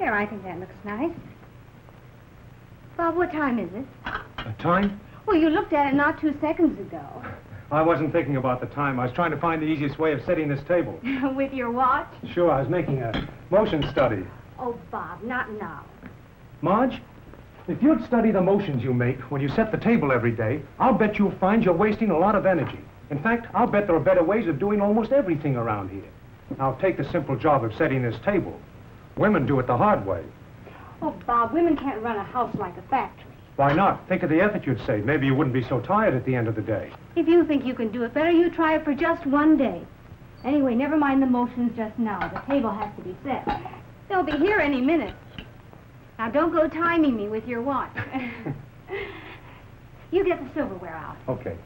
Here, I think that looks nice. Bob, what time is it? A time? Well, you looked at it not 2 seconds ago. I wasn't thinking about the time. I was trying to find the easiest way of setting this table. With your watch? Sure, I was making a motion study. Oh, Bob, not now. Marge, if you'd study the motions you make when you set the table every day, I'll bet you'll find you're wasting a lot of energy. In fact, I'll bet there are better ways of doing almost everything around here. Now, take the simple job of setting this table. Women do it the hard way. Oh, Bob, women can't run a house like a factory. Why not? Think of the effort you'd save. Maybe you wouldn't be so tired at the end of the day. If you think you can do it better, you try it for just 1 day. Anyway, never mind the motions just now. The table has to be set. They'll be here any minute. Now, don't go timing me with your watch. You get the silverware out. Okay.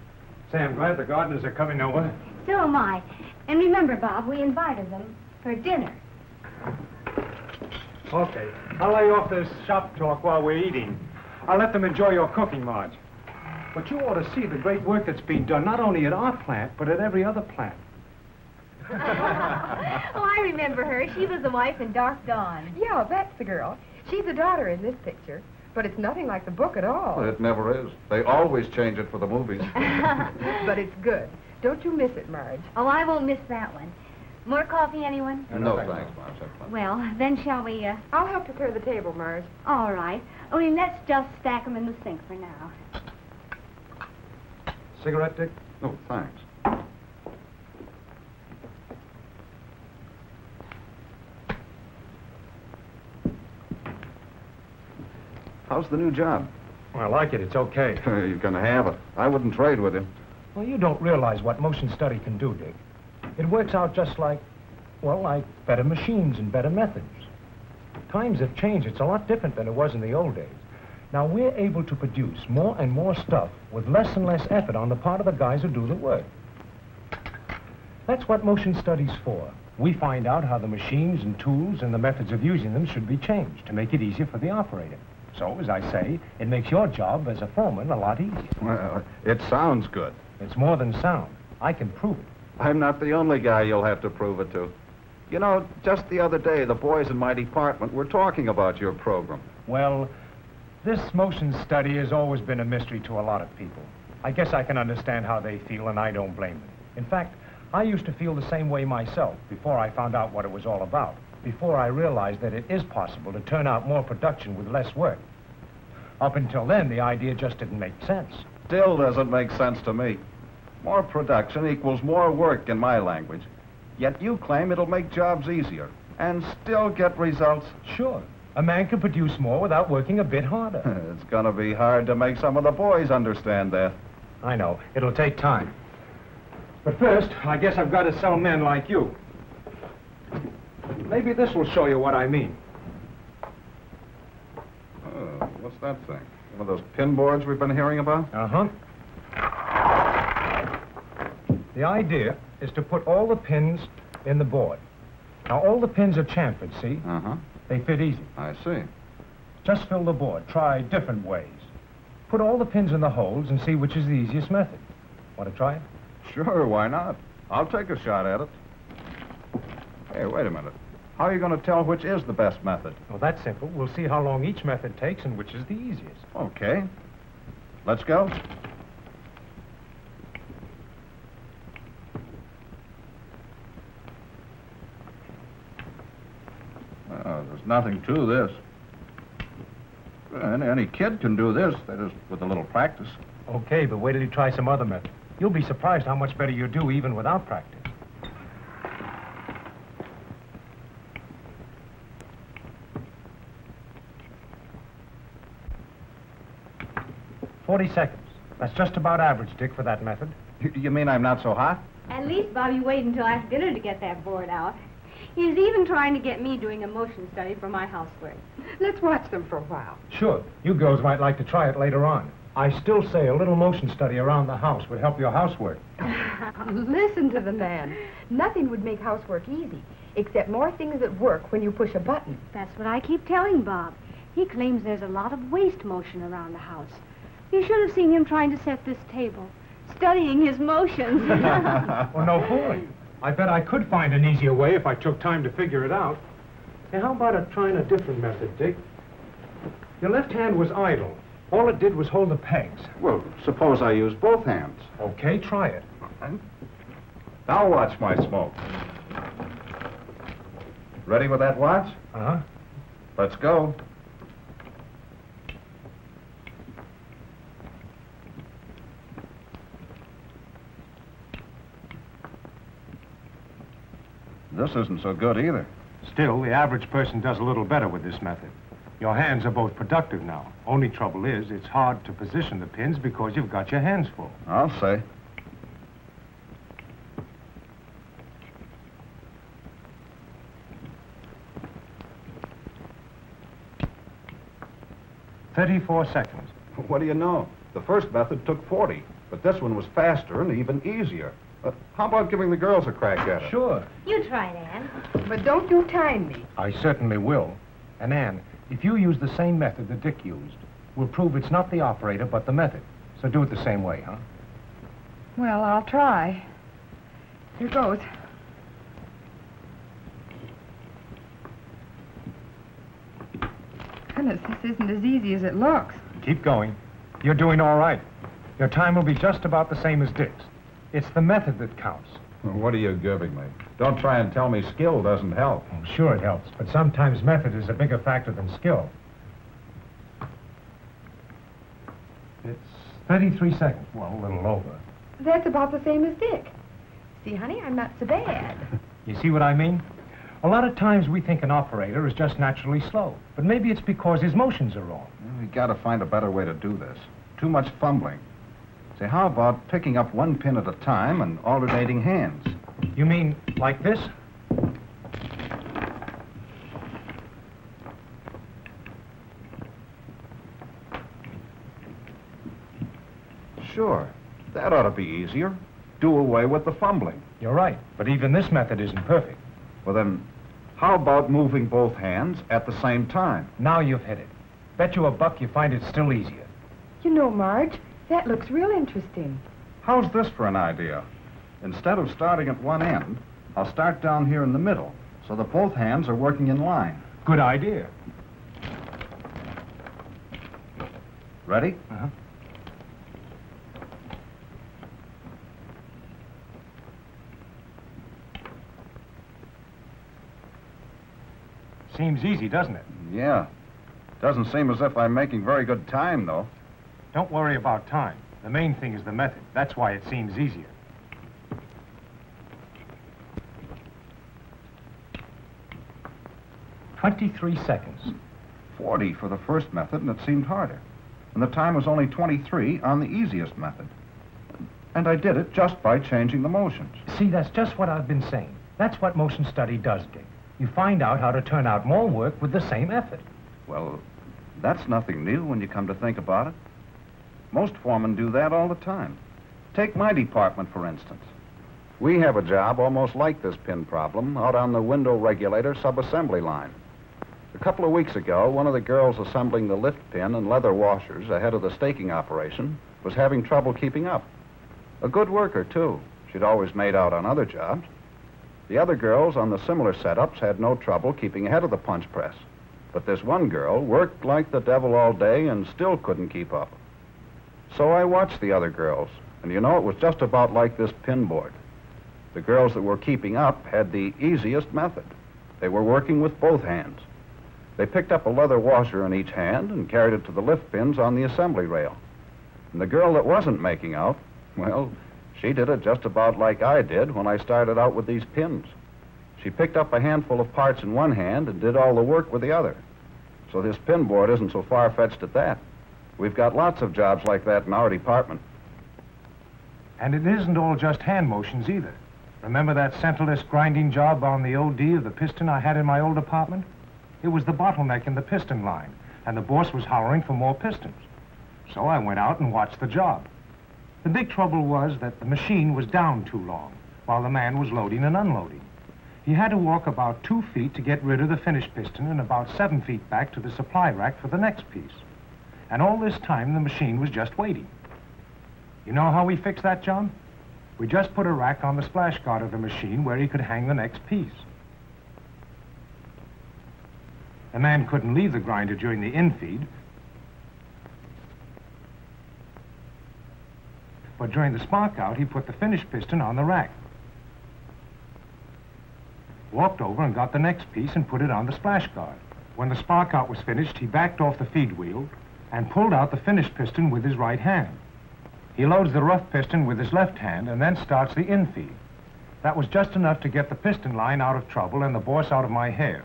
Say, I'm glad the gardeners are coming over. So am I. And remember, Bob, we invited them for dinner. Okay. I'll lay off this shop talk while we're eating. I'll let them enjoy your cooking, Marge. But you ought to see the great work that's being done, not only at our plant, but at every other plant. Oh, I remember her. She was the wife in Dark Dawn. Yeah, that's the girl. She's the daughter in this picture, but it's nothing like the book at all. It never is. They always change it for the movies. But it's good. Don't you miss it, Marge. Oh, I won't miss that one. More coffee, anyone? No, thanks, Marge. Well, then shall we, I'll help prepare the table, Marge. All right. Only let's just stack them in the sink for now. Cigarette, Dick? No, thanks. How's the new job? Well, I like it. It's okay. You're gonna have it. I wouldn't trade with you. Well, you don't realize what motion study can do, Dick. It works out just like, well, like better machines and better methods. Times have changed. It's a lot different than it was in the old days. Now, we're able to produce more and more stuff with less and less effort on the part of the guys who do the work. That's what motion study's for. We find out how the machines and tools and the methods of using them should be changed to make it easier for the operator. So, as I say, it makes your job as a foreman a lot easier. Well, it sounds good. It's more than sound. I can prove it. I'm not the only guy you'll have to prove it to. You know, just the other day, the boys in my department were talking about your program. Well, this motion study has always been a mystery to a lot of people. I guess I can understand how they feel, and I don't blame them. In fact, I used to feel the same way myself before I found out what it was all about, before I realized that it is possible to turn out more production with less work. Up until then, the idea just didn't make sense. Still doesn't make sense to me. More production equals more work in my language. Yet you claim it'll make jobs easier and still get results. Sure. A man can produce more without working a bit harder. It's gonna be hard to make some of the boys understand that. I know. It'll take time. But first, I guess I've got to sell men like you. Maybe this will show you what I mean. Oh, what's that thing? One of those pin boards we've been hearing about? Uh-huh. The idea is to put all the pins in the board. Now, all the pins are chamfered, see? Uh-huh. They fit easy. I see. Just fill the board. Try different ways. Put all the pins in the holes and see which is the easiest method. Want to try it? Sure, why not? I'll take a shot at it. Hey, wait a minute. How are you going to tell which is the best method? Well, that's simple. We'll see how long each method takes and which is the easiest. Okay. Let's go. There's nothing to this. Any kid can do this, that is, with a little practice. Okay, but wait till you try some other method. You'll be surprised how much better you do even without practice. "40 seconds. That's just about average, Dick, for that method. You mean I'm not so hot? At least, Bob, you wait until after dinner to get that board out. He's even trying to get me doing a motion study for my housework. Let's watch them for a while. Sure. You girls might like to try it later on. I still say a little motion study around the house would help your housework. Listen to the man. Nothing would make housework easy, except more things at work when you push a button. That's what I keep telling Bob. He claims there's a lot of waste motion around the house. You should have seen him trying to set this table, studying his motions. Well, no fooling. I bet I could find an easier way if I took time to figure it out. Hey, how about trying a different method, Dick? Your left hand was idle. All it did was hold the pegs. Well, suppose I use both hands. Okay, try it. Now watch my smoke. Ready with that watch? Uh-huh. Let's go. This isn't so good either. Still, the average person does a little better with this method. Your hands are both productive now. Only trouble is, it's hard to position the pins because you've got your hands full. I'll say. "34 seconds. What do you know? The first method took 40, but this one was faster and even easier. How about giving the girls a crack at it? Sure. You try it, Ann. But don't you time me. I certainly will. And Ann, if you use the same method that Dick used, we'll prove it's not the operator, but the method. So do it the same way, huh? Well, I'll try. Here goes. Goodness, this isn't as easy as it looks. Keep going. You're doing all right. Your time will be just about the same as Dick's. It's the method that counts. What are you giving me? Don't try and tell me skill doesn't help. Oh, sure it helps, but sometimes method is a bigger factor than skill. It's 33 seconds. Well, a little over. That's about the same as Dick. See, honey, I'm not so bad. You see what I mean? A lot of times we think an operator is just naturally slow, but maybe it's because his motions are wrong. We gotta find a better way to do this. Too much fumbling. Say, how about picking up one pin at a time and alternating hands? You mean like this? Sure. That ought to be easier. Do away with the fumbling. You're right, but even this method isn't perfect. Well, then, how about moving both hands at the same time? Now you've hit it. Bet you a buck you find it still easier. You know, Marge, that looks real interesting. How's this for an idea? Instead of starting at one end, I'll start down here in the middle, so that both hands are working in line. Good idea. Ready? Uh-huh. Seems easy, doesn't it? Yeah. Doesn't seem as if I'm making very good time, though. Don't worry about time. The main thing is the method. That's why it seems easier. "23 seconds. 40 for the first method, and it seemed harder. And the time was only 23 on the easiest method. And I did it just by changing the motions. See, that's just what I've been saying. That's what motion study does, Dick. You find out how to turn out more work with the same effort. Well, that's nothing new when you come to think about it. Most foremen do that all the time. Take my department, for instance. We have a job almost like this pin problem out on the window regulator subassembly line. A couple of weeks ago, one of the girls assembling the lift pin and leather washers ahead of the staking operation was having trouble keeping up. A good worker, too. She'd always made out on other jobs. The other girls on the similar setups had no trouble keeping ahead of the punch press. But this one girl worked like the devil all day and still couldn't keep up. So I watched the other girls, and you know, it was just about like this pin board. The girls that were keeping up had the easiest method. They were working with both hands. They picked up a leather washer in each hand and carried it to the lift pins on the assembly rail. And the girl that wasn't making out, well, she did it just about like I did when I started out with these pins. She picked up a handful of parts in one hand and did all the work with the other. So this pin board isn't so far-fetched at that. We've got lots of jobs like that in our department. And it isn't all just hand motions either. Remember that centerless grinding job on the OD of the piston I had in my old apartment? It was the bottleneck in the piston line, and the boss was hollering for more pistons. So I went out and watched the job. The big trouble was that the machine was down too long, while the man was loading and unloading. He had to walk about 2 feet to get rid of the finished piston and about 7 feet back to the supply rack for the next piece. And all this time, the machine was just waiting. You know how we fixed that, John? We just put a rack on the splash guard of the machine where he could hang the next piece. The man couldn't leave the grinder during the in-feed, but during the spark out, he put the finished piston on the rack. Walked over and got the next piece and put it on the splash guard. When the spark out was finished, he backed off the feed wheel and pulled out the finished piston with his right hand. He loads the rough piston with his left hand and then starts the in-feed. That was just enough to get the piston line out of trouble and the boss out of my hair.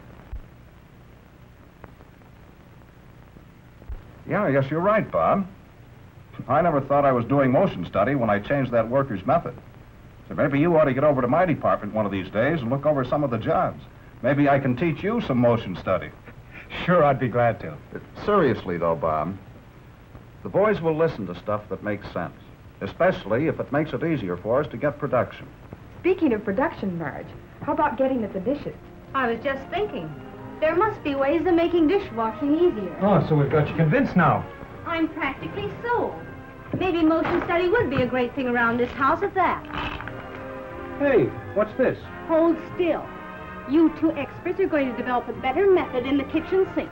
Yeah, I guess you're right, Bob. I never thought I was doing motion study when I changed that worker's method. So maybe you ought to get over to my department one of these days and look over some of the jobs. Maybe I can teach you some motion study. Sure, I'd be glad to. Seriously, though, Bob, the boys will listen to stuff that makes sense, especially if it makes it easier for us to get production. Speaking of production, Marge, how about getting at the dishes? I was just thinking. There must be ways of making dishwashing easier. Oh, so we've got you convinced now. I'm practically sold. Maybe motion study would be a great thing around this house at that. Hey, what's this? Hold still. You two experts are going to develop a better method in the kitchen sink.